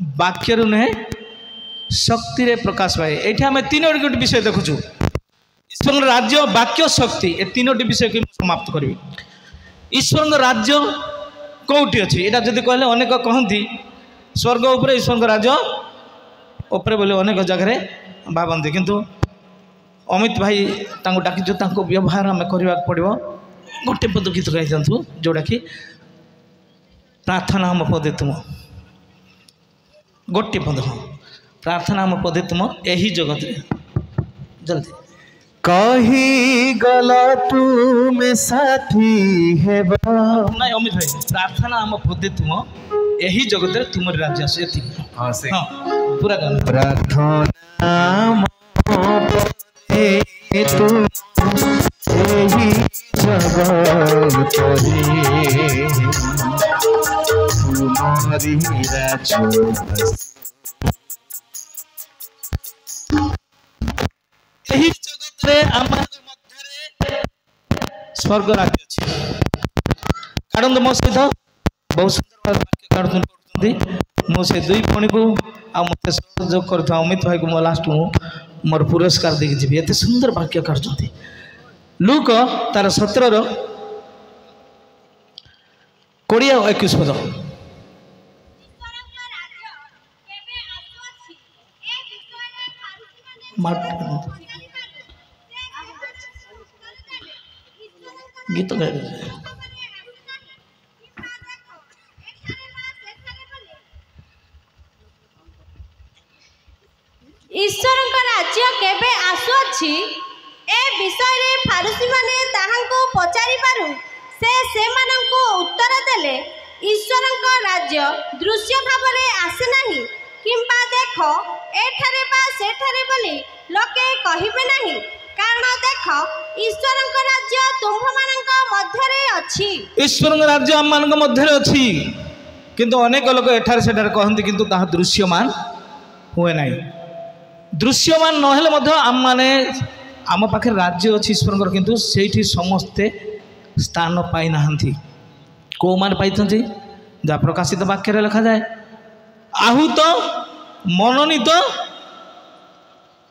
वाक्य नुहे शक्ति रे प्रकाश पाए। ये आम तीनो गोटे विषय देखुचु ईश्वर राज्य वाक्य शक्ति ए तीनोटी विषय की समाप्त करी। ईश्वर राज्य कौटी अच्छी यहाँ जब कहले अनेक कहती स्वर्ग उपर ईश्वर राज्य उपरे बोले अनेक जगह भावती किंतु अमित भाई डाकी व्यवहार आम करने पड़ो। गोटे पद गीत गाई दिंतु जोटा कि प्रार्थना हम पदे तुम गोटे पद हाँ प्रार्थना हम पदे तुम यही जगत जल्दी कही गला तुम साथी है नहीं अमित भाई प्रार्थना हम पदे तुम यही जगत रे तुम राज्य आसे हाँ से हाँ पूरा गान प्रार्थना पदे तुम यही जगत रे तुम्हारी राज्य यही जगत रे आमार मध्य स्वर्ग राज्य अछि। कारण मो सहित बहुत सुंदर वाक्य काढुन पढुछंती मो से दुई पणी को आ मते सहयोग करथा अमित भाई को मो लास्ट मोर पुरस्कार देके जीवी एते सुंदर वाक्य काढुछंती। लूक तार 17 रो 20 और 21 पद गीत गाए ईश्वर राज्य केबे आसुअछि ए विषय रे फारुसी माने ताहांको पचारि पारु से मानंको उत्तर देले ईश्वर राज्य दृश्य भावरे आसे नाही किंबा देख एठारे बा सेठारे बोली लोके कहिबे नाही कारण देख ईश्वर राज्य तुम्भ मानंक मध्यरे अछि। ईश्वर राज्य आम मान मध्य अच्छी किंतु अनेक लोक एठार सेठार कहते किंतु ताहा दृश्यमान हुए नहीं। दृश्यमान नहेले आम माने आम पाखे राज्य अच्छी ईश्वर किंतु सेठी समस्ते स्थान पाई नाहंती को मान पाइथंती जा प्रकाशित वाक्य लिखा जाए आहूत मनोनीत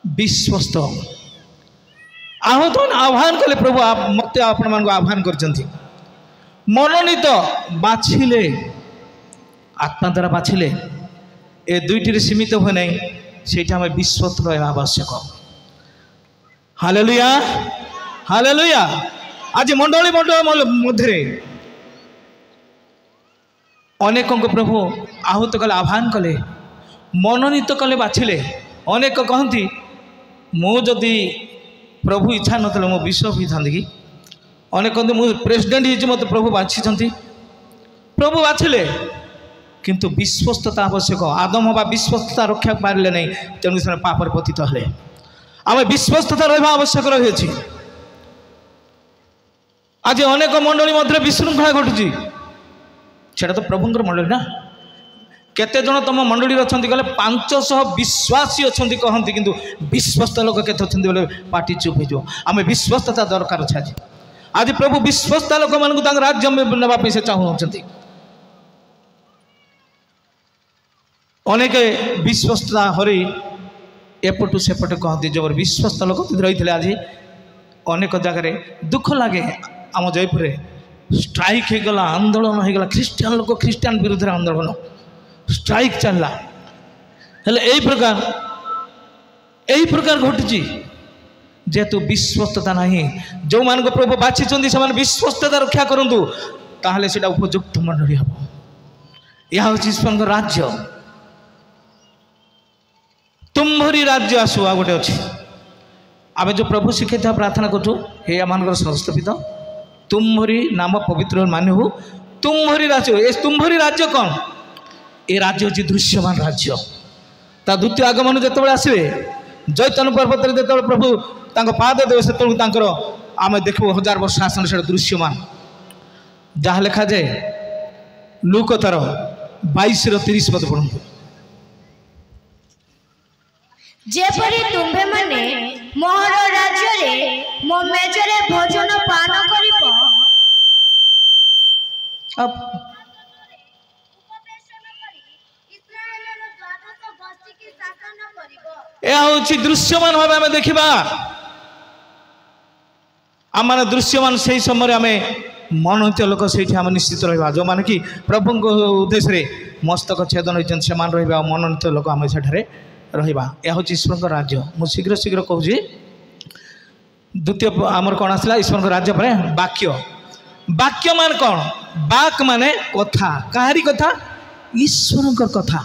विश्वस्त आहूत आह्वान कले प्रभु मत आपण मान आह्वान करचंती मनोनीत बाछिले आत्मा द्वारा बाछिले ए दुईटी सीमित हुए नहीं सेटा हमें विश्वस्त रहा आवश्यक। Hallelujah hallelujah. आज मंडली मंडल मध्य अनेक प्रभु आहूत कले आह्वान कले मनोनीत कले बाछिले अनेक कहती मुझे प्रभु इच्छा नथिले मो विश्व होई थांदी कि अनेक कहते मु प्रेसिडेंट हिज मत प्रभु बाछिछंती प्रभु बाछिले किंतु विश्वस्तता आवश्यक। आदम हवा विश्वस्तता रक्षा पारे नहीं तेणु से पापर पतित हेले आम विश्वस्तता रहा आवश्यक रही। आज अनेक मंडली मध्य विशृंखला घटुची सेटा तो प्रभुंर मंडली ना केते जन तुम मंडली अच्छा कहले 500 विश्वासी अच्छा कहती किंतु विश्वस्त लोक केते अच्छा बोले पार्टी चुप हो आम विश्वस्तता दरकार अच्छे। आज प्रभु विश्वस्ता लोक मान राज्य में नापी से चाहूँगी अनेक विश्वस्तता हरी एपटू सेपटे कहती जब विश्वस्त लोक रही आज अनेक जगह दुख लगे आम जयपुर स्ट्राइक होगला आंदोलन होगला ख्रीस्टियान लोक ख्रीस्टियान विरुद्ध आंदोलन स्ट्राइक चलला हेले यही प्रकार घटुची जेहेतु विश्वस्तता नहीं जो मान प्रभु बाछी से विश्वस्तता रक्षा करूँ ताहले सेटा उपयुक्त मंडली हम यह हूँ ईश्वर राज्य तुम्हारी राज्य आसु आ गोटे अच्छी आम जो प्रभु शिखे प्रार्थना करूँ हे आम संस्थापित तुम्हारी नाम पवित्र मान्य हो तुम्हारी राज्य ए तुम्हारी राज्य कौन ए राज्य हूँ दृश्यमान राज्य ता द्वितीय आगमन जो आसवे जैतन पर्वत जो प्रभु पाद देवे से आम देखो 1000 वर्ष आसन से दृश्यमान जहाँ लिखा जाए लूक तार 22:30 पद पढ़ु जेपरी तुम्भे माने मोहर राज्य रे मो मेजरे भोजन पान करिबो अब ଏହା ହେଉଛି ଦୃଶ୍ୟମାନ ଭାବେ ଆମେ ଦେଖିବା। ଆମମାନେ ଦୃଶ୍ୟମାନ ସେହି ସମୟରେ ଆମେ ମନୋନୀତ ଲୋକ ସେଇଠି ଆମେ ନିଶ୍ଚିତ ରହିବା। ଯେଉଁମାନେ କି ପ୍ରଭୁଙ୍କ ଉଦ୍ଦେଶ୍ୟରେ ମସ୍ତକ ଛେଦନ ହୋଇଛନ୍ତି ସେମାନେ ରହିବା ଆଉ ମନୋନୀତ ଲୋକ ଆମେ ସେଠାରେ ରହିବା। ଏହା ହେଉଛି ଈଶ୍ୱରଙ୍କ ରାଜ୍ୟ। ମୁଁ ଶୀଘ୍ର ଶୀଘ୍ର କହୁଛି। ଦ୍ୱିତୀୟ ଆମର କ'ଣ ଆସିଲା? ଈଶ୍ୱରଙ୍କ ରାଜ୍ୟ ପରେ ବାକ୍ୟ। ବାକ୍ୟ ମାନେ କ'ଣ? ବାକ୍ ମାନେ କଥା। କାହାରି କଥା? ଈଶ୍ୱରଙ୍କ କଥା।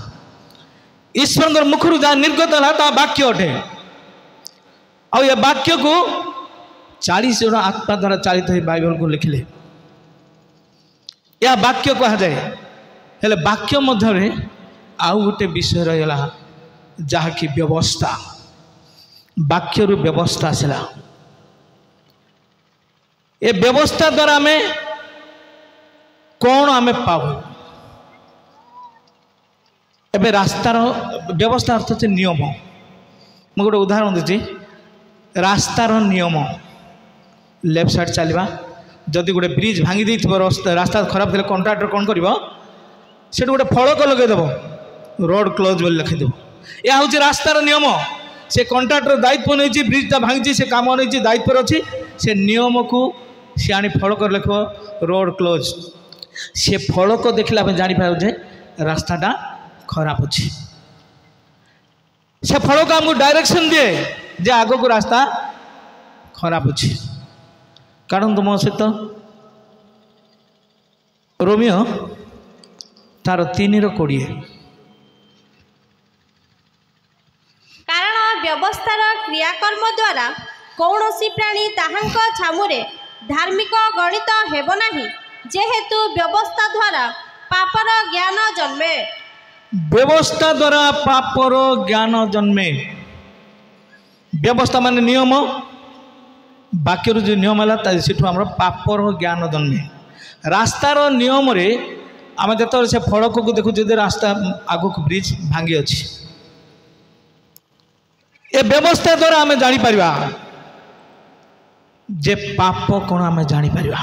ଈଶ୍ୱରଙ୍କ ମୁଖରୁ ଯାହା ନିର୍ଗତ ହେଲା ତାହା ବାକ୍ୟ ଅଟେ। ଆଉ ଏ ବାକ୍ୟକୁ 40 ଜଣ ଆତ୍ମା ଦ୍ୱାରା ଚାଳିତ ହୋଇ ବାଇବଲକୁ ଲେଖିଲେ। ଏହା ବାକ୍ୟ କୁହାଯାଏ। ହେଲେ ବାକ୍ୟ ମଧ୍ୟରେ ଆଉ ଗୋଟେ ବିଷୟ ରହିଗଲା ଯାହାକି ବ୍ୟବସ୍ଥା। ବାକ୍ୟରୁ ବ୍ୟବସ୍ଥା ଆସିଲା। ଏ ବ୍ୟବସ୍ଥା ଦ୍ୱାରା ଆମେ କ'ଣ ଆମେ ପାଉ? ଏବେ ରାସ୍ତାର ବ୍ୟବସ୍ଥା ଅର୍ଥ ହେଉଛି ନିୟମ। ମୁଁ ଗୋଟେ ଉଦାହରଣ ଦେଉଛି। ରାସ୍ତାର ନିୟମ, ଲେଫ୍ଟ ସାଇଡ୍ ଚାଲିବା। ଯଦି ଗୋଟେ ବ୍ରିଜ୍ ଭାଙ୍ଗି ଦେଇଥିବ, ରାସ୍ତା ଖରାପ ଥିଲେ କଣ୍ଟ୍ରାକ୍ଟର କ'ଣ କରିବ? ସେଠି ଗୋଟେ ଫଳକ ଲଗାଇଦେବ, ରୋଡ଼ କ୍ଲୋଜ୍ ବୋଲି ଲେଖିଦେବ। ଏହା ହେଉଛି ରାସ୍ତାର ନିୟମ। ସେ କଣ୍ଟ୍ରାକ୍ଟର ଦାୟିତ୍ୱ ନେଇଛି, ବ୍ରିଜ୍ଟା ଭାଙ୍ଗିଛି, ସେ କାମ ନେଇଛି, ଦାୟିତ୍ୱରେ ଅଛି। ସେ ନିୟମକୁ ସେ ଆଣି ଫଳକରେ ଲେଖିବ ରୋଡ଼ କ୍ଲୋଜ୍। ସେ ଫଳକ ଦେଖିଲେ ଆମେ ଜାଣିପାରୁ ଯେ ରାସ୍ତାଟା ଖରାପ ଅଛି। ସେ ଫଳକ ଆମକୁ ଡାଇରେକ୍ସନ୍ ଦିଏ ଯେ ଆଗକୁ ରାସ୍ତା ଖରାପ ଅଛି। କାଢ଼ନ୍ତୁ ମୋ ସହିତ ରୋମିଓ ତାର 3:20। କାରଣ ବ୍ୟବସ୍ଥାର କ୍ରିୟାକର୍ମ ଦ୍ୱାରା କୌଣସି ପ୍ରାଣୀ ତାହାଙ୍କ ଛାମୁରେ ଧାର୍ମିକ ଗଣିତ ହେବ ନାହିଁ, ଯେହେତୁ ବ୍ୟବସ୍ଥା ଦ୍ୱାରା ପାପର ଜ୍ଞାନ ଜନ୍ମେ। ବ୍ୟବସ୍ଥା ଦ୍ୱାରା ପାପର ଜ୍ଞାନ ଜନ୍ମେ। ବ୍ୟବସ୍ଥା ମାନେ ନିୟମ। ବାକ୍ୟରୁ ଯେଉଁ ନିୟମ ହେଲା ସେଠୁ ଆମର ପାପର ଜ୍ଞାନ ଜନ୍ମେ। ରାସ୍ତାର ନିୟମରେ ଆମେ ଯେତେବେଳେ ସେ ଫଳକକୁ ଦେଖୁଛୁ ଯେ ରାସ୍ତା ଆଗକୁ ବ୍ରିଜ୍ ଭାଙ୍ଗି ଅଛି, ଏ ବ୍ୟବସ୍ଥା ଦ୍ୱାରା ଆମେ ଜାଣିପାରିବା ଯେ ପାପ କ'ଣ ଆମେ ଜାଣିପାରିବା।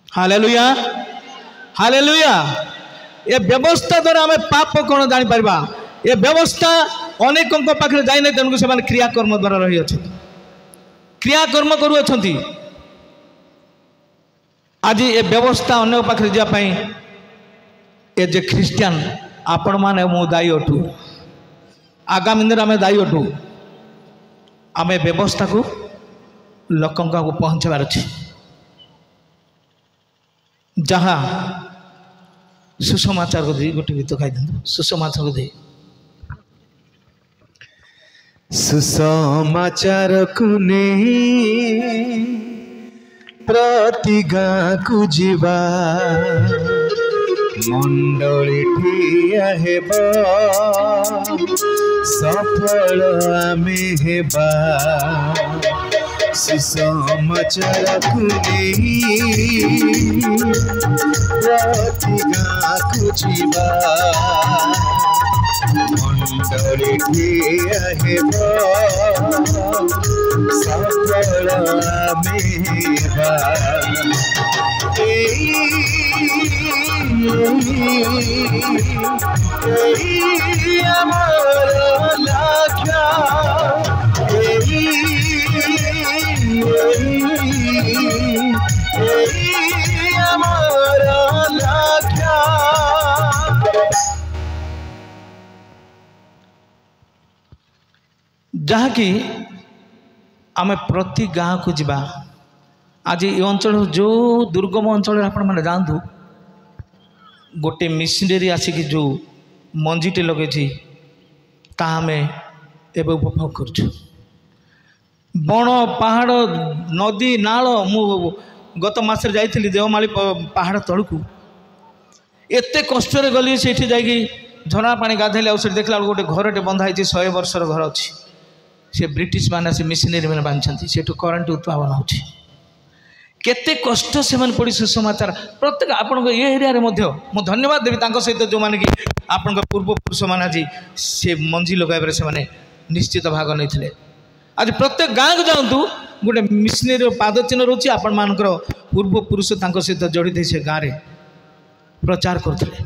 Hallelujah, hallelujah. ଏ ବ୍ୟବସ୍ଥା ଦ୍ୱାରା ଆମେ ପାପ କ'ଣ ଜାଣିପାରିବା। ଏ ବ୍ୟବସ୍ଥା ଅନେକଙ୍କ ପାଖରେ ଯାଇନାହିଁ, ତେଣୁକୁ ସେମାନେ କ୍ରିୟାକର୍ମ ଦ୍ୱାରା ରହିଅଛନ୍ତି, କ୍ରିୟାକର୍ମ କରୁଅଛନ୍ତି। ଆଜି ଏ ବ୍ୟବସ୍ଥା ଅନ୍ୟ ପାଖରେ ଯିବା ପାଇଁ ଏ ଯେ ଖ୍ରୀଷ୍ଟିଆନ ଆପଣମାନେ ମୁଁ ଦାୟୀ ଅଟୁ। ଆଗାମୀ ଦିନରେ ଆମେ ଦାୟୀ ଅଟୁ। ଆମେ ବ୍ୟବସ୍ଥାକୁ ଲୋକଙ୍କ ଆଗକୁ ପହଞ୍ଚାଇବାର ଅଛି। ଯାହା ସୁସମାଚାରକୁ ଦେଇ ଗୋଟେ ଗୀତ ଗାଇଦିଅନ୍ତୁ। ସୁସମାଚାରକୁ ଦେଇ ସୁସମାଚାରକୁ ନେଇ ପ୍ରତି ଗାଁକୁ ଯିବା, ମଣ୍ଡଳୀ ଠିଆ ହେବ, ସଫଳ ଆମେ ହେବା। ସୁସମାଚାରକୁ ନେଇ ପ୍ରତି ଗାଁକୁ ଯିବା, ମଣ୍ଡଳୀ ଠିଆ ହେବ, ସଫଳ ଆମେ ହେବା। ଏଇ ଆମର ଲକ୍ଷ୍ୟ, ଏଇ ଆମର ଲକ୍ଷ୍ୟ। ଯାହାକି ଆମେ ପ୍ରତି ଗାଁକୁ ଯିବା। ଆଜି ଏ ଅଞ୍ଚଳ ଯେଉଁ ଦୁର୍ଗମ ଅଞ୍ଚଳରେ ଆପଣମାନେ ଯାଆନ୍ତୁ, ଗୋଟେ ମିଶନେରୀ ଆସିକି ଯେଉଁ ମଞ୍ଜିଟି ଲଗେଇଛି ତାହା ଆମେ ଏବେ ଉପଭୋଗ କରୁଛୁ। ବଣ, ପାହାଡ଼, ନଦୀ, ନାଳ। ମୁଁ ଗତ ମାସରେ ଯାଇଥିଲି ଦେଓମାଳି ପାହାଡ଼ ତଳକୁ। ଏତେ କଷ୍ଟରେ ଗଲି, ସେଇଠି ଯାଇକି ଝରଣା ପାଣି ଗାଧୋଇଲି। ଆଉ ସେଠି ଦେଖିଲା ବେଳକୁ ଗୋଟେ ଘରଟେ ବନ୍ଧା ହେଇଛି, 100 ବର୍ଷର ଘର ଅଛି। ସେ ବ୍ରିଟିଶ ମାନେ ସେ ମିଶନେରୀ ମାନେ ବାନ୍ଧିଛନ୍ତି। ସେଠୁ କରେଣ୍ଟ ଉତ୍ପାଦନ ହେଉଛି। କେତେ କଷ୍ଟ ସେମାନେ ପଡ଼ି ସୁସମାଚାର ପ୍ରତ୍ୟେକ ଆପଣଙ୍କ ଏ ଏରିଆରେ ମଧ୍ୟ ମୁଁ ଧନ୍ୟବାଦ ଦେବି ତାଙ୍କ ସହିତ ଯେଉଁମାନେ କି ଆପଣଙ୍କ ପୂର୍ବପୁରୁଷମାନେ ଆଜି ସେ ମଞ୍ଜି ଲଗାଇବାରେ ସେମାନେ ନିଶ୍ଚିତ ଭାଗ ନେଇଥିଲେ। ଆଜି ପ୍ରତ୍ୟେକ ଗାଁକୁ ଯାଆନ୍ତୁ, ଗୋଟେ ମିଶନେରୀର ପାଦ ଚିହ୍ନ ରହୁଛି। ଆପଣମାନଙ୍କର ପୂର୍ବପୁରୁଷ ତାଙ୍କ ସହିତ ଜଡ଼ିତ ସେ ଗାଁରେ ପ୍ରଚାର କରୁଥିଲେ।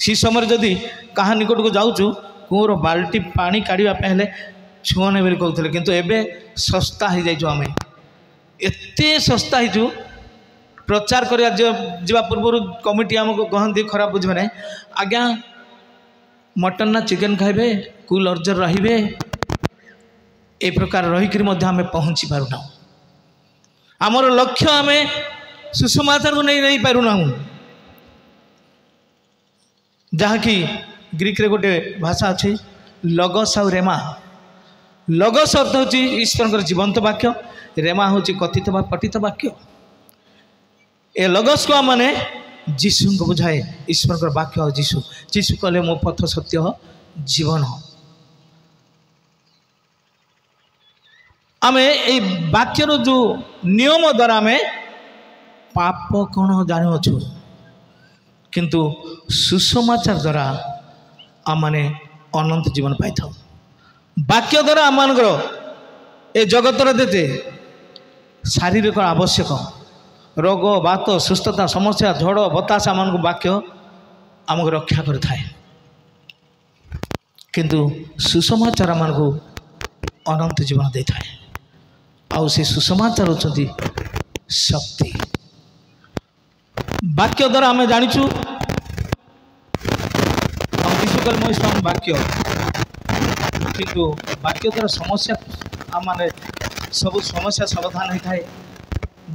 ସେ ସମୟରେ ଯଦି କାହା ନିକଟକୁ ଯାଉଛୁ, कूर बाल्टी पानी काढ़ापे हेले छुअने बोली कहते किंतु एबे सस्ता हो जाइछु आमे एते सस्ता हो प्रचार कर जा पूर्व कमिटी आमको कहती खराब बुझे ना आज्ञा मटन ना चिकेन खाइबे कुल अर्जर रहिबे ए प्रकार रहीकि आम पहुँची पारुना आमर लक्ष्य आम सुसमाचार को नहीं पारुना जहाँकि ग्रीक रे गोटे भाषा अच्छी लगस आउ रेमा लगस अर्थ हूँ ईश्वर जीवंत वाक्य रेमा हूँ कथित बा पठित वाक्य ए लगस को मैंने जीशु को बुझाए ईश्वर वाक्य जीशु जीशु कहले मो पथ सत्य जीवन आमे ए वाक्यर जो नियम द्वारा आमे पाप कौन जानुछु किंतु सुसमाचार द्वारा आम मैंने अनंत जीवन पाई था वाक्य द्वारा आम ए जगतर देते शारीरिक आवश्यक रोग बात सुस्थता समस्या झड़ बतास आम वाक्य आमको रक्षा कर किंतु सुसमाचार आम अनंत जीवन दे थाए आउ से सुसमाचार होती शक्ति वाक्य द्वारा आम जाचु वाक्य किंतु वाक्य द्वारा समस्या माने सब समस्या समाधान होता है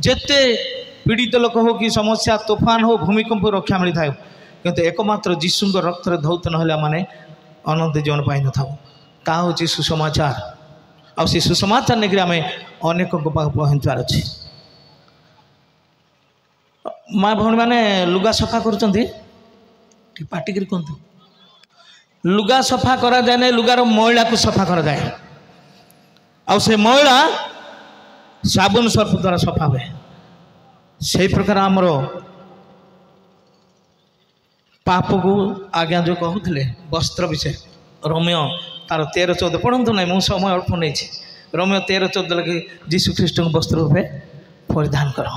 जेते पीड़ित लोक हो कि समस्या तूफान हो भूमिकंप रक्षा मिलता है किंतु एकमात्र जीशु रक्त धौत ना माने अनंत जीवन पाई न था ता हूँ सुसमाचार आ सुसमाचार नहीं आम अनेक पहुँचवार अच्छे माँ भौणी मैंने लुगा सफा कर पाटिक कहतु लुगा सफा करा जाए ना लुगार मैला को सफा करा जाए आ से मैला साबुन सर्फ द्वारा सफा हुए से प्रकार आमर पाप को आज्ञा जो कहते वस्त्र विषय रोमियो तार 13-14 पढ़ु ना मुझे समय अल्प नहीं रोमियो 13-14 लगे जीशु ख्रीष्ट वस्त्र रूपे परिधान कर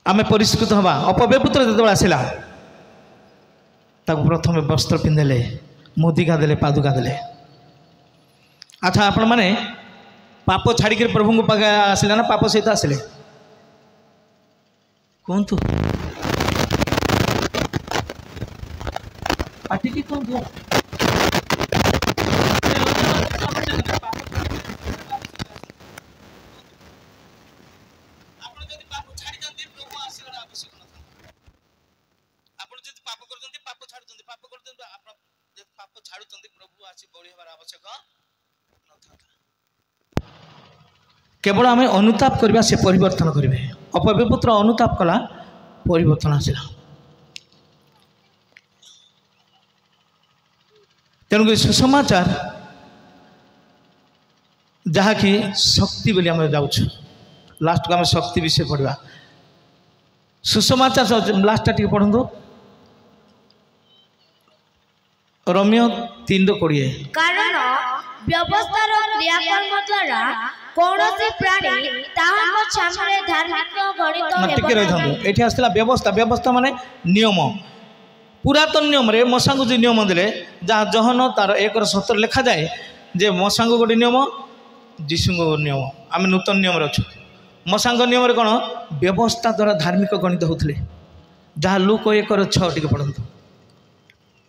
आम परिष्कृत हवा अपव्यपुत्र जो आसला प्रथम वस्त्र पिंधेले मुदिका देले पादुका देले अच्छा आपण माने पाप छाड़ी प्रभु को पागे आसले ना पाप सहित आसले कहतु पाटिकी कहतु केवल आम अनुताप करवा से परिवर्तन करेंगे अपव्यपुत्र अनुताप कला परिवर्तन आसला तेणुक सुसमाचार जहाँकि शक्ति बोली आम जाऊँ लास्ट को आम शक्ति विषय पढ़ा सुसमाचार लास्ट टी पढ़ु रोमियो 3:20 कारण व्यवस्थार क्रियाकर्म द्वारा कौनसी प्राणी ताहाको सामने धार्मिक गणित टिके रही था ये आसला व्यवस्था व्यवस्था माने नियम पुरातन नियम रे मशांग जो नियम देले जहाँ जहन तार 1:17 लिखा जाए जे मशांग गोटे नियम जीशु नियम आम नूतन नियम अच्छु मशांग नियम कौन व्यवस्था द्वारा धार्मिक गणित होते जहाँ लूक 1:6 टिके पढ़ु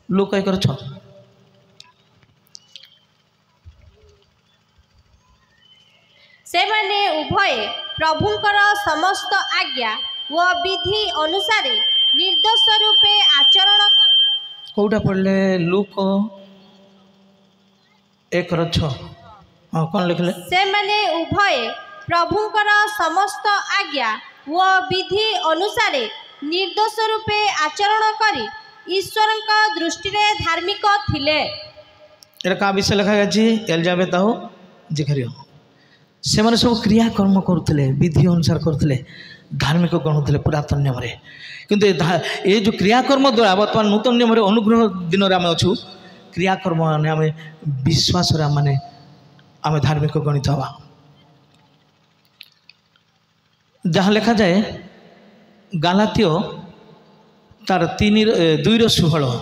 लूक 1:6 से माने उभय प्रभुंकर समस्त आज्ञा व विधि अनुसार निर्दोष रूपे आचरण कर कोटा पढ़ले लूक 1:6 हाँ कौन लिखले से माने उभय प्रभुंकर समस्त आज्ञा व विधि अनुसार निर्दोष रूपे आचरण कर ईश्वर दृष्टि रे धार्मिक थिले एटा का विषय लिखा गया एलिजाबेथ हो जिखरी हो से मैंने सब क्रियाकर्म करुले विधि अनुसार करुले धार्मिक गणुले पुरातन नियम किंतु ये जो क्रियाकर्म द्वारा बर्तमान नूतन नियम अनुग्रह दिन में आम अच्छू क्रियाकर्म माने आम विश्वास माने आम धार्मिक गणित हवा जहाँ लिखा जाए गालातियो तार 2:16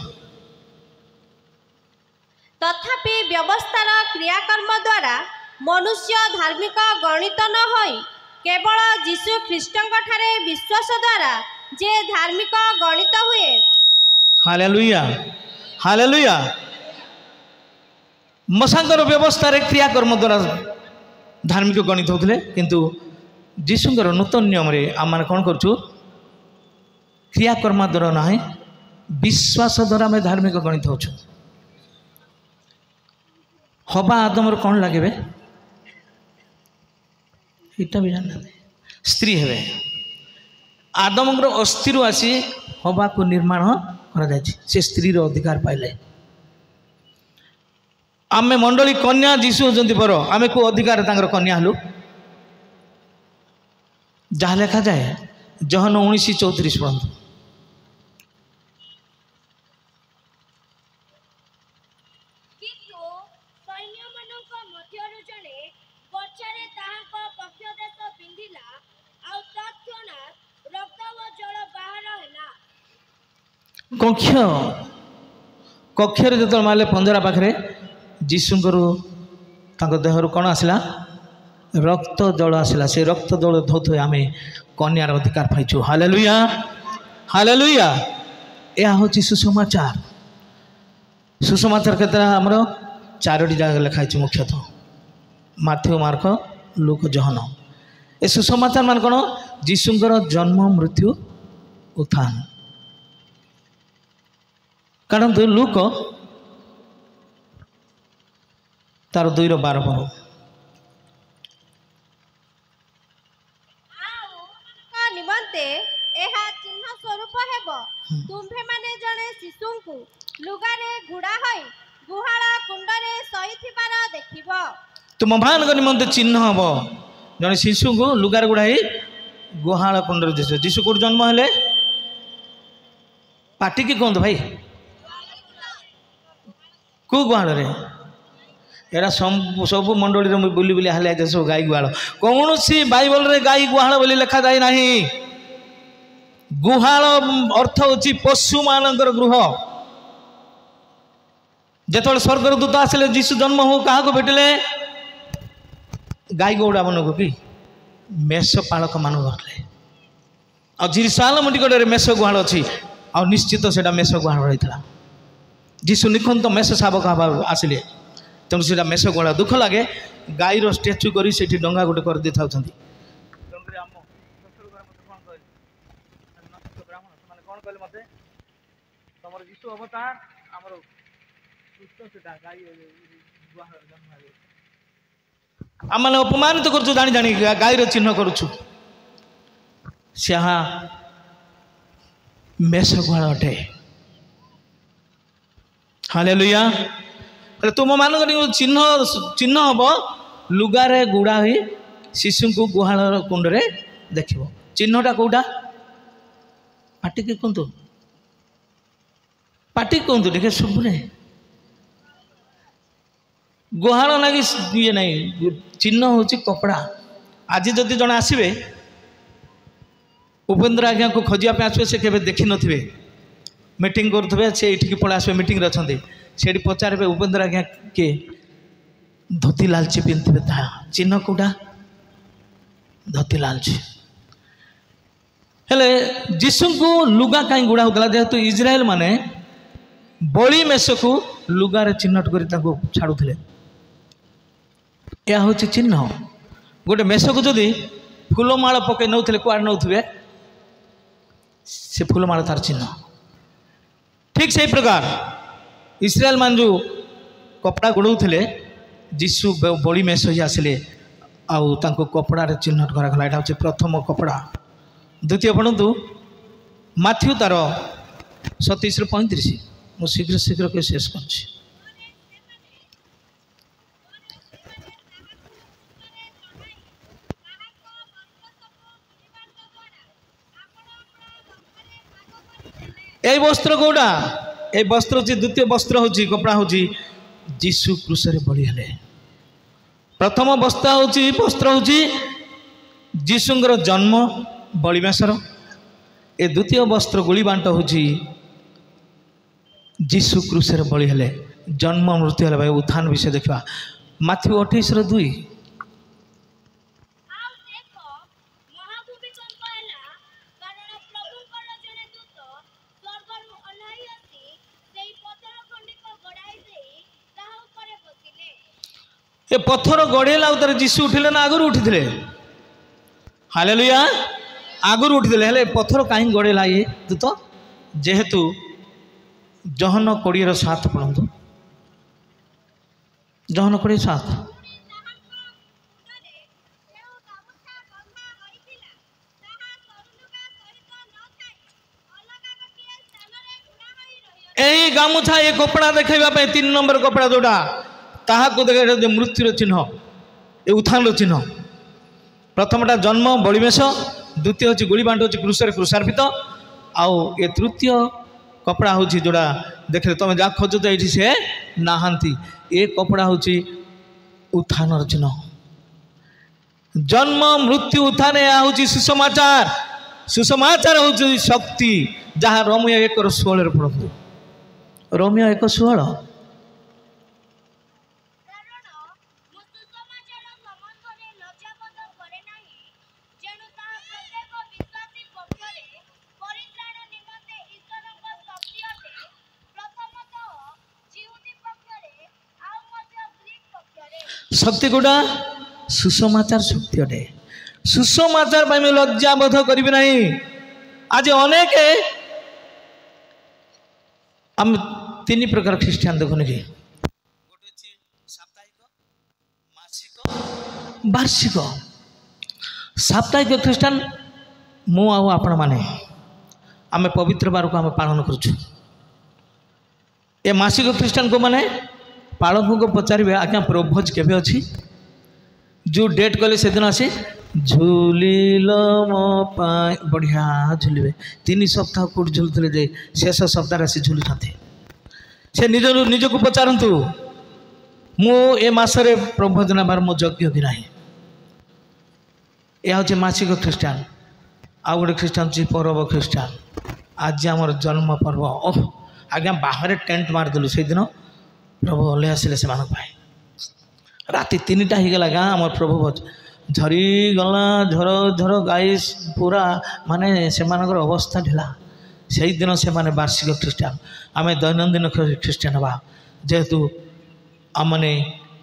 व्यवस्थार क्रियाकर्म द्वारा मनुष्य धार्मिक गणित न होई केवल यीशु ख्रीष्टଙ୍କ ठारे विश्वास द्वारा जे धार्मिक गणित हुए। Hallelujah hallelujah. मसांकर व्यवस्था रे क्रियाकर्म द्वारा धार्मिक गणित होते किंतु जीशुंकर नूतन नियम रे आम मैंने कौन करूँ क्रियाकर्म द्वारा ना विश्वास द्वारा आम धार्मिक गणित हो हवा आदम कौन लगे यहाँ भी जानना स्त्री हे आदम अस्थि आसी हवा को निर्माण कर स्त्री अधिकार पाइले आमे मंडली कन्या जीशु होती बर आम को अधिकार कन्या हलु जहाँ लिखा जाए जहन 19:34 पढ़ु कक्ष कक्षर जो मारे पंजरा पाखे जीशुंकर देहर कौन आसला रक्त जल आसला से रक्त जल धोते आम कन्यार अधिकार पाइछु। Hallelujah hallelujah. यह हूँ सुसमाचार सुसमाचार केतरा आमर 4टी जगह लिखाई मुख्यतः माथ्यू मार्क लूक जहन ए सुसमाचार मान कौन जीशुंकर जन्म मृत्यु उत्थान कारण लूक तार 2:12 पढ़ो निमंते एहा चिन्ह स्वरूप हेबो तुम्भे माने जने शिशु को लुगारे घुड़ा होई गुहाळा कुंडरे सईथिबार देखिबो। तुम मान निमंते चिन्ह हबो जने शिशु को लुगारे गुड़ाई गुहाळ कुंडरे दिस जीशु को जन्म हेले पाटी की कहते भाई कौ गुहाल एरा सब मंडली में बुली बुली हाल सब गाई गुहाल कौन सी बाइबल रे गाई गुहाल बोली लिखा जाए ना गुहाल अर्थ होची पशु मानकर गृह जो स्वर्गर दूत आसिले जीशु जन्म हो क्या को भेटिले गाई गौड़ा मन को कि मेष पालक मान घरले आसालम निकट मेष गुहाल अच्छी आ निश्चित से मेष गुहाल रही जीशु निखंत मेष शावक आसिले तेणु से मेष गुहाल दुख लगे गाईर स्टाच्यू कर डंगा गोटे कर दे था आम मैंने अपमानित करूँ जानी जानी गाईर चिन्ह करुछु से मेष गुहाल अटे। हालेलुया। तुम मान चिन्ह चिन्ह हम लुगारे गुड़ा हुई शिशु को गुहाल कुंडरे देख चिन्हटा कौटा पाटी की कहतु पाटी कहतु देखे शुभुने गुहाल लगी ये नहीं चिन्ह हूँ कपड़ा आज जदि जन आसवे उपेन्द्र आज्ञा को खोजापे आसवे से केवे देखी नथिबे मीटिंग करुवे से ये पलि आसवे मीटिंग अच्छे से पचारे उपेन्द्र आज्ञा किए धोती लालची पिंधे ता चिन्ह कौटा धोती लालची हेले जीशु को लुगा कहीं गुड़ा होता जेहेतु इज्राएल माने बड़ी मेष को लुगारे चिन्हट कर छाड़ुले यह हूँ चिन्ह गोटे मेष को जदि फूलमाल पकई नौले कुआड़ नौथे से फूलमाल तार चिन्ह ठीक से प्रकार इस्राएल मान जो कपड़ा गुड़ौले जीशु बड़ी मेष ही आसिले आउ कपड़ार चिन्हट कराला यहाँ हूँ प्रथम कपड़ा द्वितीय पढ़ु माथ्यू तार 27-35 मुझे शीघ्र शीघ्र के शेष कर वस्त्र कौटा ये वस्त्र हूँ द्वितीय वस्त्र हूँ कपड़ा हूँ जीशु क्रूसरे बड़ी हेले प्रथम वस्त्र हूँ जीशुंर जन्म बड़ी मेषर ए द्वितीय वस्त्र गोली बांट हूँ जीशु क्रूसरे बड़ी हेले जन्म मृत्यु है भाई उत्थान विषय देखा माथ्यू 28:2 ए पत्थर गढ़ेला उतर जीशु उठिले ना आगुर उठिले हालेलुया आगुर उठिले हेले पत्थर कहीं गढ़ेला ये दूत जेहेतु जहन 20:7 पढ़ु जहन 20:7 यही गामुछा ये कपड़ा देखा 3 नंबर कपड़ा जोड़ा ताहाको देखे जो मृत्युर चिन्ह ए उत्थान चिन्ह प्रथमटा जन्म बलिवेश द्वितीय हूँ गोली बांट हूँ क्रूसर क्रूसार्पित आउ ए तृतीय कपड़ा हूँ जोड़ा देखे तुम जहाँ खोज ये से नहांती ए कपड़ा हूँ उत्थान चिन्ह जन्म मृत्यु उत्थान यह हूँ सुसमाचार सुसमाचार हूँ शक्ति जहाँ रोमियो 1:16 पढ़ु रोमियो 1:16 शक्ति गुड़ा सुसमाचार शक्ति अटे सुसमाचार में लज्जा बोध करी ना आज अनेक आम 3 प्रकार ख्रीस्टियान देखुन कि साप्ताहिक मासिक वार्षिक साप्ताहिक ख्रीस्टान मु आपण माने आम पवित्र बार को आम पालन करुचु ए मासिक ख्रीस्टान को माने पालक को पचारे आज्ञा प्रभोज केवे अच्छी जो डेट कले से दिन आसी झुलिल मो बढ़िया झुलिबे 3 सप्ताह कौट झुलुले जे शेष सप्ताह आसी झुलुते से निज को पचारतु मु ए मासरे प्रभोज नबार मो योग्य कि ना यह हूँ मासिक ख्रीस्टान आउ गोटे ख्रीस्टान पर्व ख्रीस्टान आज आमर जन्म पर्व ओह आज्ञा बाहर टेंट मारदेलु से दिन प्रभु ओल्हे आसिले से राति 3टा हो गला गाँ आम प्रभु झरी गला झर झर गाई पूरा माने से अवस्था ढिला से दिन से माने वार्षिक ख्रीस्टान आम दैनंदिन ख्रीस्टान हवा जेहेतु आमने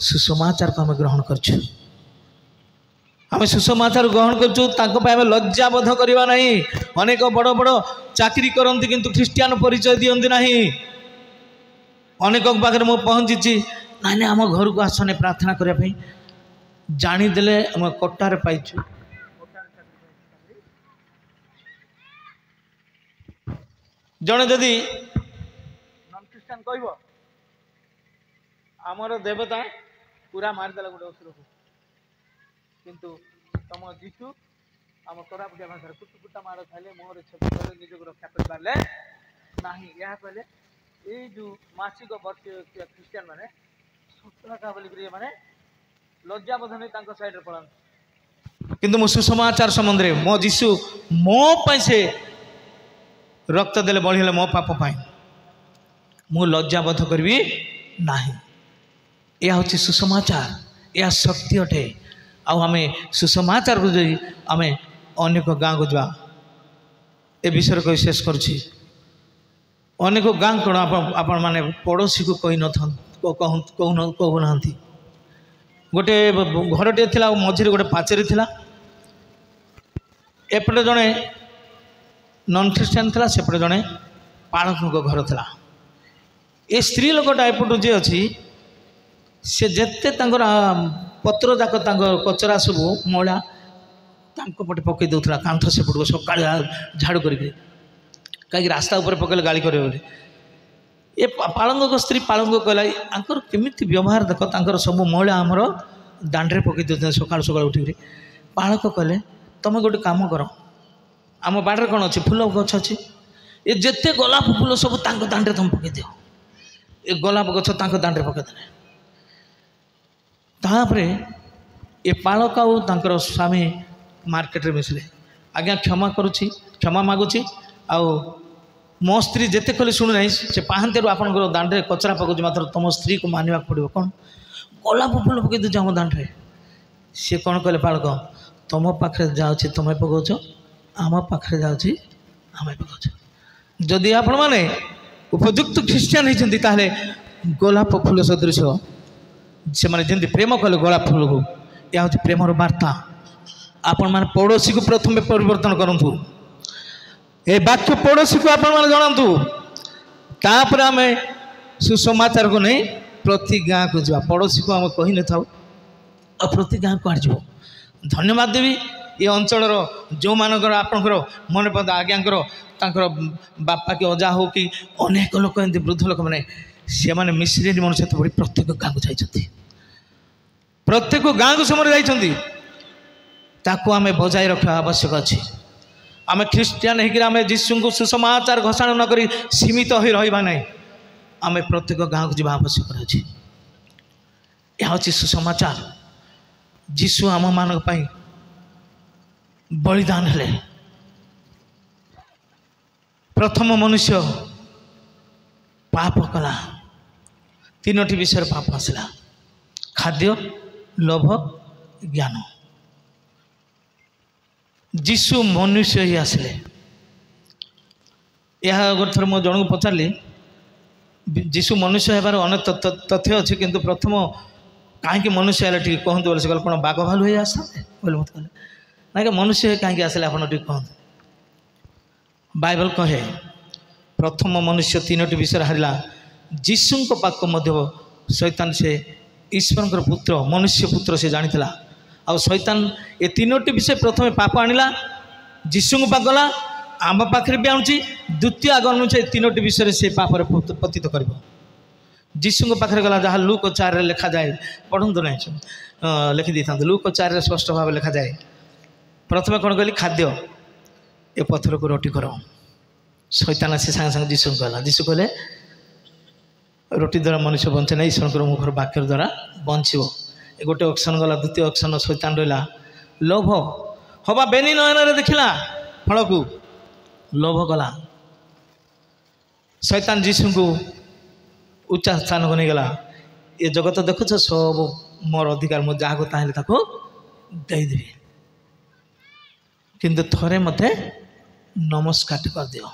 सुसमाचार को आम ग्रहण करछु आम सुसमाचार ग्रहण करछु लज्जा बोध करवा नहीं अनेक बड़ बड़ चाकरी करती किंतु ख्रीस्टान परिचय दियंती नहीं अनेक पाखे मुझे पहुँची ना आम घर को आसने प्रार्थना करने जानीदे आम कटार पाइछु जड़े जदि नन ख्रीस्टान कह आमर देवता पूरा मारिदेला गोटे असुर को किंतु तुम जीशु आम कोरापुटिया भाषा कुटुकुटा मार खाइले मोहर छवि निजक रक्षा कर पारे ना यह कहले ये जो मासिक वर्षीय ख्रीस्टान माने सतका बोलिक माने लज्जा बोध नहीं साइड पड़ा किंतु मो सुसमाचार संबंध में मो जीशु मो से रक्त देले बढ़े मो पाप मु लज्जा बोध करी ना यह हूँ सुसमाचार यह शक्ति अटे आम सुसमाचार को जी आम अनेक गाँ को जा ए विषय कही शेष करुँची अनेक गाँ कौन आपण माने पड़ोसी को कही कहूना गोटे घरटे थिला मझे गोटे पाचेरी थिला एपटे जड़े नन ख्रीस्टान थिला सेपटे जड़े पालक घर थिला ए स्त्री लोकटा एपटू जे अच्छी से जेते पत्र जाक कचरा सब मैला पटे पकई दूसरा कांथ सेपट को सका झाड़ू कर कहीं रास्ता उपर पकड़े गाड़ी करे ये पालंग स्त्री पालंग कहला आंकर केमिति व्यवहार देख तांकर सब मैला आमर दांडे पकई दे सका सका उठिक पालक कहले तुम गोटे काम कर आम बाड़े कौन अच्छे फूल गछ अच्छी ये जिते गोलाप फूल सब दांडे तुम पकई दियो ये गोलाप गछ दांडे पकईदे तापर ये पालक आर स्वामी मार्केट में मिसले आज्ञा क्षमा करुच्ची क्षमा मागुची ମୋ ସ୍ତ୍ରୀ ଯେତେ କଲେ ଶୁଣୁନାହିଁ ସେ ପାହାନ୍ତିଆରୁ ଆପଣଙ୍କର ଦାଣ୍ଡରେ କଚରା ପକାଉଛି ମାତ୍ର ତୁମ ସ୍ତ୍ରୀକୁ ମାନିବାକୁ ପଡ଼ିବ। କ'ଣ ଗୋଲାପ ଫୁଲ ପକାଇ ଦେଉଛି ଆମ ଦାଣ୍ଡରେ। ସିଏ କ'ଣ କହିଲେ ବାଳକ ତୁମ ପାଖରେ ଯାଉଛି ତୁମେ ପକାଉଛ, ଆମ ପାଖରେ ଯାଉଛି ଆମେ ପକାଉଛୁ। ଯଦି ଆପଣମାନେ ଉପଯୁକ୍ତ ଖ୍ରୀଷ୍ଟିଆନ ହେଇଛନ୍ତି ତାହେଲେ ଗୋଲାପ ଫୁଲ ସଦୃଶ ସେମାନେ ଯେମିତି ପ୍ରେମ କଲେ ଗୋଲାପ ଫୁଲକୁ, ଏହା ହେଉଛି ପ୍ରେମର ବାର୍ତ୍ତା। ଆପଣମାନେ ପଡ଼ୋଶୀକୁ ପ୍ରଥମେ ପରିବର୍ତ୍ତନ କରନ୍ତୁ। ଏ ବାକ୍ୟ ପଡ଼ୋଶୀକୁ ଆପଣମାନେ ଜଣାନ୍ତୁ, ତାପରେ ଆମେ ସୁସମାଚାରକୁ ନେଇ ପ୍ରତି ଗାଁକୁ ଯିବା। ପଡ଼ୋଶୀକୁ ଆମେ କହିନଥାଉ ଆଉ ପ୍ରତି ଗାଁକୁ ଆଣିଯିବ। ଧନ୍ୟବାଦ ଦେବି ଏ ଅଞ୍ଚଳର ଯେଉଁମାନଙ୍କର ଆପଣଙ୍କର ମନେ ପଡ଼େ ଆଜ୍ଞାଙ୍କର ତାଙ୍କର ବାପା କି ଅଜା ହଉ କି ଅନେକ ଲୋକ ଏମିତି ବୃଦ୍ଧ ଲୋକମାନେ ସେମାନେ ମିଶିଲେଣି ମଣିଷ ପଡ଼ି ପ୍ରତ୍ୟେକ ଗାଁକୁ ଯାଇଛନ୍ତି। ପ୍ରତ୍ୟେକ ଗାଁକୁ ସେମାନେ ଯାଇଛନ୍ତି। ତାକୁ ଆମେ ବଜାୟ ରଖିବା ଆବଶ୍ୟକ ଅଛି। ଆମେ ଖ୍ରୀଷ୍ଟିଆନ ହେଇକରି ଆମେ ଯୀଶୁଙ୍କୁ ସୁସମାଚାର ଘୋଷଣା ନ କରି ସୀମିତ ହୋଇ ରହିବା ନାହିଁ। ଆମେ ପ୍ରତ୍ୟେକ ଗାଁକୁ ଯିବା ଆବଶ୍ୟକ ଅଛି। ଏହା ହେଉଛି ସୁସମାଚାର। ଯୀଶୁ ଆମମାନଙ୍କ ପାଇଁ ବଳିଦାନ ହେଲେ। ପ୍ରଥମ ମନୁଷ୍ୟ ପାପ କଲା। ତିନୋଟି ବିଷୟରେ ପାପ ଆସିଲା, ଖାଦ୍ୟ, ଲୋଭ, ଜ୍ଞାନ। ଯୀଶୁ ମନୁଷ୍ୟ ହିଁ ଆସିଲେ। ଏହା ଗୋଟେ ଥର ମୁଁ ଜଣକୁ ପଚାରିଲି ଯୀଶୁ ମନୁଷ୍ୟ ହେବାର ଅନେକ ତଥ୍ୟ ଅଛି, କିନ୍ତୁ ପ୍ରଥମ କାହିଁକି ମନୁଷ୍ୟ ହେଲେ ଟିକେ କହନ୍ତୁ ବୋଲି ସେ କହିଲେ କ'ଣ ବାଘ ଭାଲୁ ହେଇ ଆସିଥାନ୍ତେ ବୋଲି ମୋତେ କହିଲେ। ନାଇଁ ମନୁଷ୍ୟ କାହିଁକି ଆସିଲେ ଆପଣ ଟିକେ କହନ୍ତୁ। ବାଇବଲ କହେ ପ୍ରଥମ ମନୁଷ୍ୟ ତିନୋଟି ବିଷୟରେ ହାରିଲା। ଯୀଶୁଙ୍କ ପାଖକୁ ମଧ୍ୟ ଶୈତାନ ସେ ଈଶ୍ୱରଙ୍କର ପୁତ୍ର ମନୁଷ୍ୟ ପୁତ୍ର ସେ ଜାଣିଥିଲା। ଆଉ ଶୈତାନ ଏ ତିନୋଟି ବିଷୟ ପ୍ରଥମେ ପାପ ଆଣିଲା, ଯୀଶୁଙ୍କ ପାଖ ଗଲା, ଆମ ପାଖରେ ବି ଆଣୁଛି। ଦ୍ୱିତୀୟ ଆଗ ଅନୁଯାୟୀ ଏ ତିନୋଟି ବିଷୟରେ ସେ ପାପରେ ପତିତ କରିବ। ଯୀଶୁଙ୍କ ପାଖରେ ଗଲା ଯାହା ଲୁକ 4ରେ ଲେଖାଯାଏ, ପଢ଼ନ୍ତୁ ନାହିଁ ଲେଖି ଦେଇଥାନ୍ତୁ। ଲୁକ 4ରେ ସ୍ପଷ୍ଟ ଭାବେ ଲେଖାଯାଏ। ପ୍ରଥମେ କ'ଣ କହିଲି ଖାଦ୍ୟ, ଏ ପଥରକୁ ରୁଟି କର। ଶୈତାନ ଆସି ସାଙ୍ଗେ ସାଙ୍ଗେ ଯୀଶୁଙ୍କୁ କହିଲା। ଯୀଶୁ କହିଲେ ରୁଟି ଦ୍ୱାରା ମନୁଷ୍ୟ ବଞ୍ଚେ ନାହିଁ, ଈଶ୍ୱରଙ୍କର ମୁଖର ବାକ୍ୟ ଦ୍ୱାରା ବଞ୍ଚିବ। ଏ ଗୋଟେ ଅକ୍ସନ୍ ଗଲା। ଦ୍ୱିତୀୟ ଅକ୍ସନ୍ ଶୈତାନ ରହିଲା ଲୋଭ। ହବା ବେନି ନୟନରେ ଦେଖିଲା ଫଳକୁ ଲୋଭ କଲା। ଶୈତାନ ଯୀଶୁଙ୍କୁ ଉଚ୍ଚ ସ୍ଥାନକୁ ନେଇଗଲା। ଏ ଜଗତ ଦେଖୁଛ ସବୁ ମୋର ଅଧିକାର, ମୁଁ ଯାହାକୁ ତାହେଲେ ତାକୁ ଦେଇଦେବି, କିନ୍ତୁ ଥରେ ମୋତେ ନମସ୍କାର କରିଦିଅ।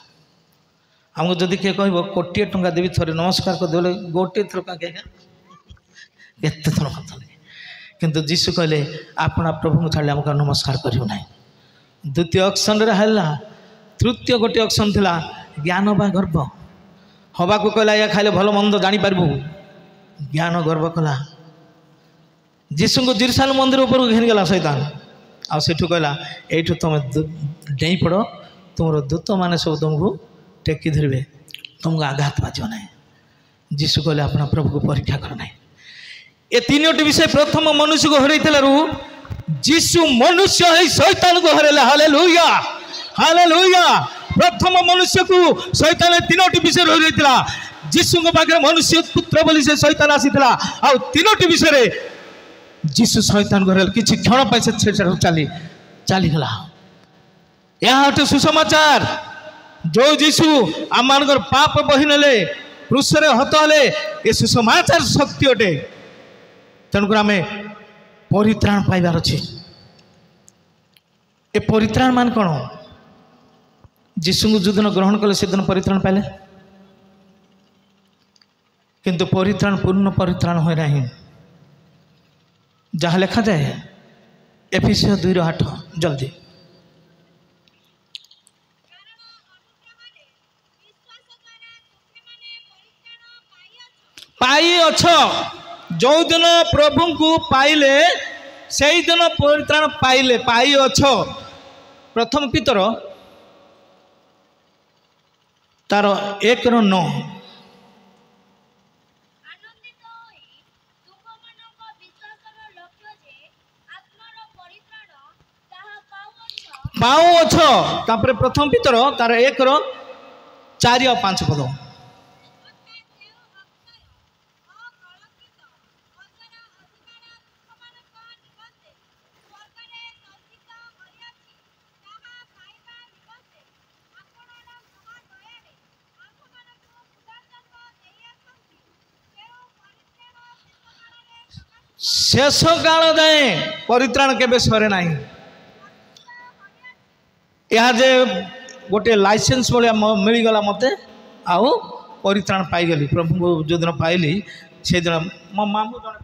ଆମକୁ ଯଦି କିଏ କହିବ କୋଟିଏ ଟଙ୍କା ଦେବି ଥରେ ନମସ୍କାର କରିଦେଲେ ଗୋଟିଏ ଥର କାହିଁକି ଆଜ୍ଞା କେତେ ଥର କଥା। କିନ୍ତୁ ଯୀଶୁ କହିଲେ ଆପଣ ପ୍ରଭୁଙ୍କୁ ଛାଡ଼ିଲେ ଆମକୁ ନମସ୍କାର କରିବୁ ନାହିଁ। ଦ୍ୱିତୀୟ ଅକ୍ସନରେ ହେଲା। ତୃତୀୟ ଗୋଟିଏ ଅକ୍ସନ୍ ଥିଲା ଜ୍ଞାନ ବା ଗର୍ବ। ହବାକୁ କହିଲା ଏହା ଖାଇଲେ ଭଲ ମନ୍ଦ ଜାଣିପାରିବୁ, ଜ୍ଞାନ ଗର୍ବ କଲା। ଯୀଶୁଙ୍କୁ ଜେରୁସାଲେମ ମନ୍ଦିର ଉପରକୁ ଘେରିଗଲା ଶୈତାନ। ଆଉ ସେଠୁ କହିଲା ଏଇଠୁ ତୁମେ ଡେଇଁ ପଡ଼, ତୁମର ଦୂତମାନେ ସବୁ ତୁମକୁ ଟେକି ଧରିବେ, ତୁମକୁ ଆଘାତ ବାଜିବ ନାହିଁ। ଯୀଶୁ କହିଲେ ଆପଣ ପ୍ରଭୁକୁ ପରୀକ୍ଷା କର ନାହିଁ। ଏ ତିନୋଟି ବିଷୟ ପ୍ରଥମ ମନୁଷ୍ୟକୁ ହରେଇଥିଲାରୁ ଯୀଶୁ ମନୁଷ୍ୟ ହେଇ ଶୈତାନକୁ ହରେଇଲା। Hallelujah, hallelujah. ପ୍ରଥମ ମନୁଷ୍ୟକୁ ଶୈତାନ ତିନୋଟି ବିଷୟରେ ହରେଇଥିଲା। ଯୀଶୁଙ୍କ ପାଖରେ ମନୁଷ୍ୟ ପୁତ୍ର ବୋଲି ସେ ଶୈତାନ ଆସିଥିଲା। ଆଉ ତିନୋଟି ବିଷୟରେ ଯୀଶୁ ଶୈତାନକୁ ହରେଇଲା। କିଛି କ୍ଷଣ ପାଇଁ ସେ ଚାଲିଗଲା। ଏହା ଗୋଟେ ସୁସମାଚାର। ଯେଉଁ ଯୀଶୁ ଆମମାନଙ୍କର ପାପ ବହି ନେଲେ, କ୍ରୁଶରେ ହତ ହେଲେ, ଏ ସୁସମାଚାର ଶକ୍ତି ଅଟେ। ତେଣୁକରି ଆମେ ପରିତ୍ରାଣ ପାଇବାର ଅଛି। ଏ ପରିତ୍ରାଣ ମାନେ କ'ଣ? ଯୀଶୁଙ୍କୁ ଯେଉଁଦିନ ଗ୍ରହଣ କଲେ ସେଦିନ ପରିତ୍ରାଣ ପାଇଲେ, କିନ୍ତୁ ପରିତ୍ରାଣ ପୂର୍ଣ୍ଣ ପରିତ୍ରାଣ ହୁଏ ନାହିଁ। ଯାହା ଲେଖାଯାଏ ଏଫେସୀୟ 2:8 ଜଲ୍ଦି ପାଇଅଛ। ଯେଉଁଦିନ ପ୍ରଭୁଙ୍କୁ ପାଇଲେ ସେଇଦିନ ପରିତ୍ରାଣ ପାଇଲେ, ପାଇଅଛ। ପ୍ରଥମ ପିତର ତାର 1:9 ପାଉଅଛ। ତାପରେ ପ୍ରଥମ ପିତର ତାର 1:4 ଆଉ 5 ପଦ। शेष काल जाए परित्राण केबे सरे नाही। यह जे गोटे लाइसेंस भाया मिलगला मत आउ परित्राण पाईगली प्रभु जो दिन पाइली से दिन मो मामू जन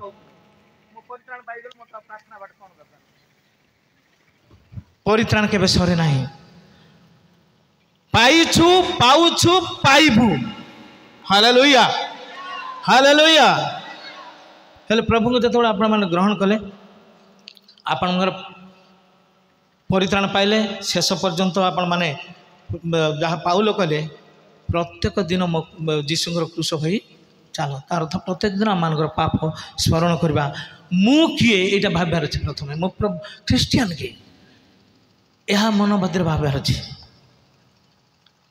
परित्राण पाईगली मत प्रार्थना बाट कौन करता परित्राण केबे सरे नाही। पाइछु पाउछु पाइबु हालेलुया हालेलुया। हेले प्रभु को जो आपण मैंने ग्रहण कले आपण परित्राण पाइले शेष पर्यंत आपण मैंने जहाँ पाउल कले प्रत्येक दिन जीशुर क्रूश हो चल तार अर्थ प्रत्येक दिन आम पाप स्मरण करवा मु किए यहाँ भाबार अच्छे प्रथम मो ख्रीस्टियान किए यह मन मध्य भाबार अच्छे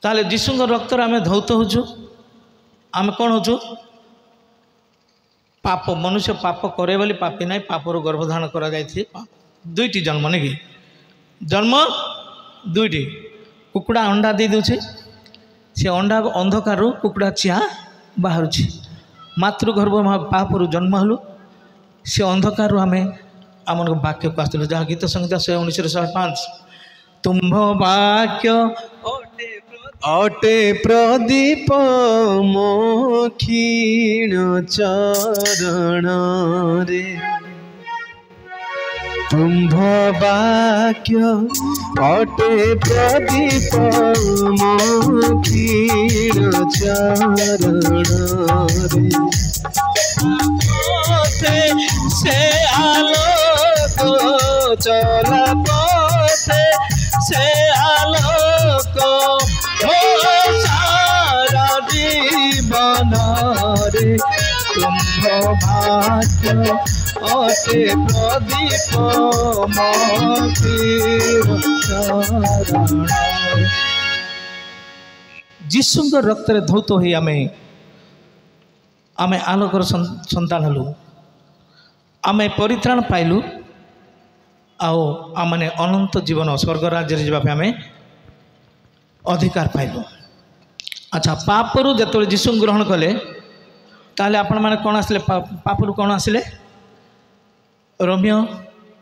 ताले जीशुर रक्तर आम धौत होचु आम कौन होचु पाप मनुष्य पाप करे बोली पापी ना पापर गर्भधारण करा जाए दुईटी जन्म नहीं कि जन्म दुईटी कुकुड़ा अंडा दे दूचे से अंडा अंधकार कुकुड़ा चिया बाहर मातृगर्भ पापर जन्म हलु से अंधकार आम आम वाक्य को आसलु जहाँ गीत संहिता 119:5 तुम्भ वाक्य अटे प्रदीप मो क्षीण चरण रे तुम्भ वाक्य अटे प्रदीप मो क्षीण चरण रे से आलोक चला पथे से आलोक सारा जीवन रे तुम्भ भाग्य अटे प्रदीप जीशुंर रक्त धौत हो आम आलोकर संतान हलु आम परित्राण पाइलु आम मैंने अनंत जीवन स्वर्ग राज्य जावाई आम अधिकार पाइलु। अच्छा पापरू जो जीशु ग्रहण कले ताले आपण माने कौन आसिले पापरू कौन आसिले रोमियो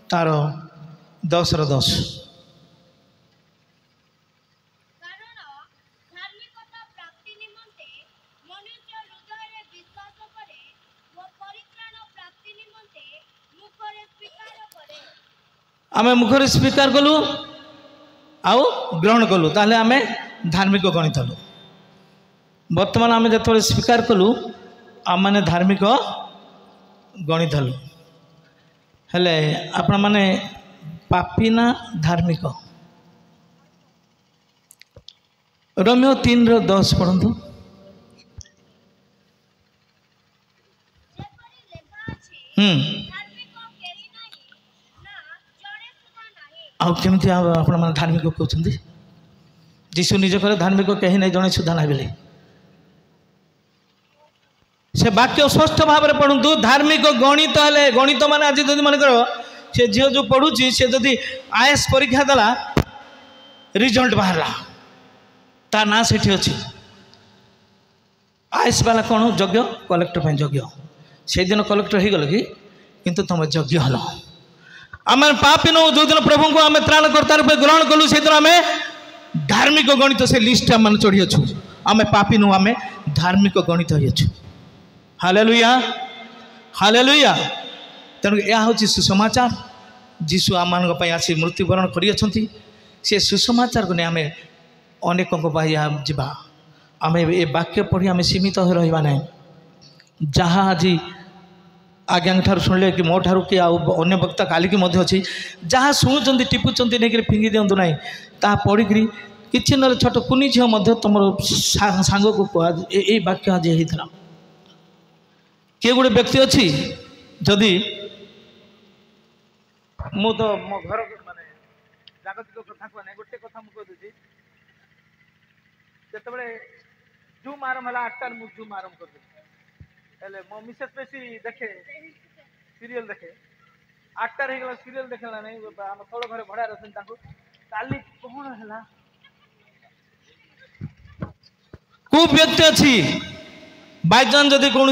तार 10:10 आमे मुखरे स्वीकार कलु आउ ग्रहण कलु ताले आमे धार्मिक गणित हलु। बर्तमान आमे जो स्वीकार कलु आम मैंने धार्मिक गणित हलु हेले आपण माने पापी ना धार्मिक रोमियो 3:10 पढ़ु आमती आपण मैंने धार्मिक कहते जीशु निज कहे धार्मिक कहीं नहीं जड़े सुधा ना बोले से वाक्य स्पष्ट भाव में पढ़ु धार्मिक गणित हेले गणित मान आज जब मन कर से झील जो पढ़ुची से जदि आईएएस परीक्षा देला रिजल्ट बाहरला ता ना सेठी अच्छी आईएएस वाला कौन यज्ञ कलेक्टर यज्ञ से दिन कलेक्टर हो गल कि किंतु तुम यज्ञ हल आम पापी नो जो दिन प्रभु को आम त्राणकर्ता रूपे ग्रहण कलु से दिन आम धार्मिक गणित से लिस्ट आम चढ़ी अच्छु आम पापी नु आम धार्मिक गणित हो हालेलुया हालेलुया तेणु यह हूँ सुसमाचार जीशु आम आसी मृत्युवरण कर सुसमाचार को नहीं आम अनेक जा आम ये वाक्य पढ़ी आम सीमित हो रहा ना जहाँ आज आज्ञा ठार शुणिले कि मो ठार कि अन्य वक्ता काली की अच्छी जहाँ शुणुंट टिपुंट नहीं फिंगी दिंतु ना ता पढ़ी किसी ना छोट कुनी झील तुम सांग को कह ये वाक्य आज होता किए गोटे व्यक्ति अच्छी जदि मु तो मो घर माने जागतिक कथा कहना गोटे कथा मुझे जिते जूम आरंभ है 8 मु जूम आरंभ कर मो मिसेस बेसी देखे सीरियल देखे 8 हो सीरियल देखला नहीं आम तौल घर भड़ा रही काली कौन है को व्यक्ति अच्छी बाई चांस जदि कौन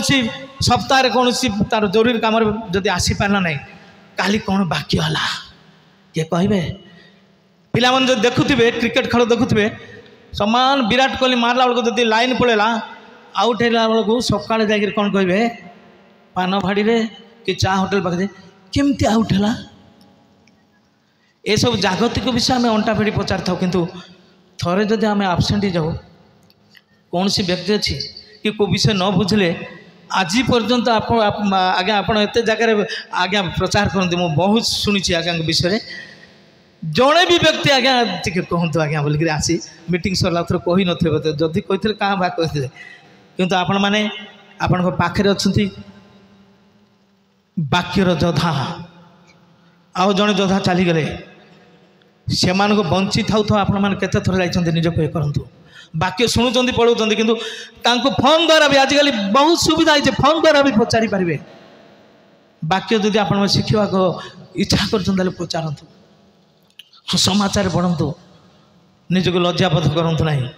सप्ताह कौन तार जरूरी कम जदि आसी पारा ना काली कौन बाकी है किए कहे पिला जो देखुवे क्रिकेट खेल देखुवे समान विराट कोहली मारला बेलू जब लाइन पड़ेगा आउट है बेलू सका जा कौन कहे पान भाड़ी रे कि चा होटेल पाखे केमती आउट है ये सब जागतिक विषय आम अंटा भिड़ी पचार था किंतु थरे जदि आम आबसेंट जाऊ कौन सी व्यक्ति अच्छी कि को विषय न बुझले आज पर्यंत आज्ञा आप जगह आज्ञा प्रचार करते मुझे बहुत शुणी आज्ञा विषय जड़े भी व्यक्ति आज्ञा टी कहतु आज्ञा बोलिक आसी मीटिंग सरला थर कही नथे जदि कही क्या बा कही किंतु आपण मैंने आपण पाखे अच्छा बाक्यर जोधा आउ जड़े जोधा चलीगले से बंची था आपण मैंने केते थर जाइछन्ते निजको ये करंतु बाक्य शुणुंट पढ़ाऊँ किंतु फोन द्वारा भी आजिकल बहुत सुविधा है फोन द्वारा भी पचारि पारे बाक्य जदि आप शिखा इच्छा कर पचारतु सुसमाचार पढ़ु निजको लज्जाबोध करूँ ना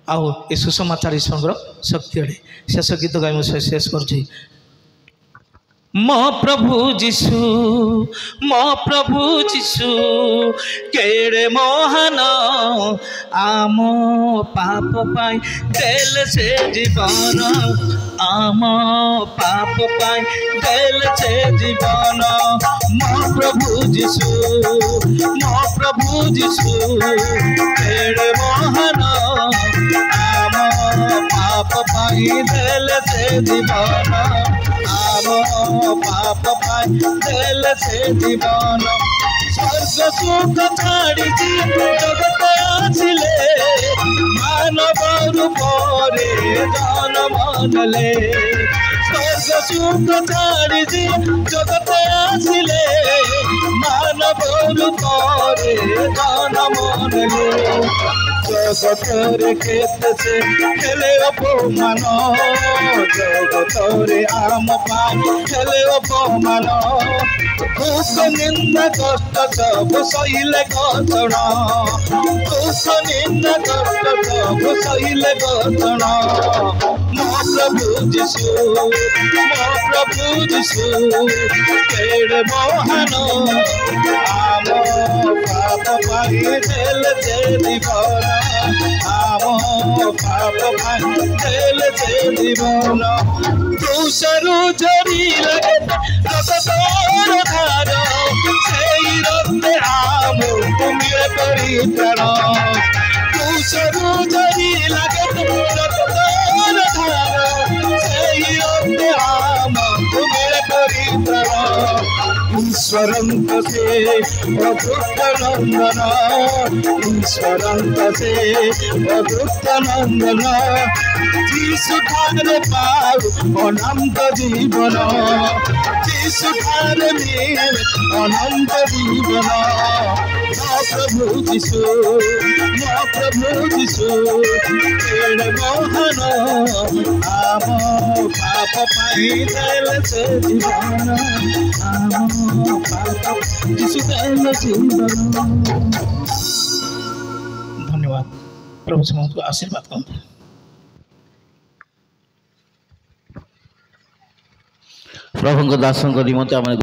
आउ ये सुसमाचार ईश्वर शक्ति अड़े शेष गीत गाई मुझे शेष कर मो प्रभु जीशु केड़े मोहन आम पाप पाई देल से जीवन आम पाप पाई देल से जीवन मो प्रभु जीशु केड़े मोहन आम पाप पाई देल से जीवन पाप पाई देल से जीवन स्वर्ग सुख छाड़ी जगत आसिले मानव रूप जन्म नेले स्वर्ग सुख छाड़ी जगत आसिले मानव रूप जन्म नेले जगतरे केते से खेले अपमान जगतरे आम पाई खेले अपमान दुख निंदा कष्ट सब सहिले गतण दुख निंदा कष्ट सब सहिले गतण मो प्रभु जीशु केड़े मोहन आम पाप पाई देल से जीवन आम पाप पाई देल से जीवन दूसरू झरी लगे रक्तर धार से रक्त आम तुम्हें परित्राण दूसरू झरी लगे रक्तर धार से रक्त आम तुम्हें परित्राण ईश्वरंत से अद्भुत नंदन ईश्वरंत से अद्भुत नंदन जीशु ठारे पाऊ अनंत जीवन जीशु ठारे मिले अनंत जीवन मो प्रभु जीशु केड़े मोहन आम पाप पाई देल से जीवन धन्यवाद प्रभु समूह को आशीर्वाद करते प्रभु दास निमंत्रण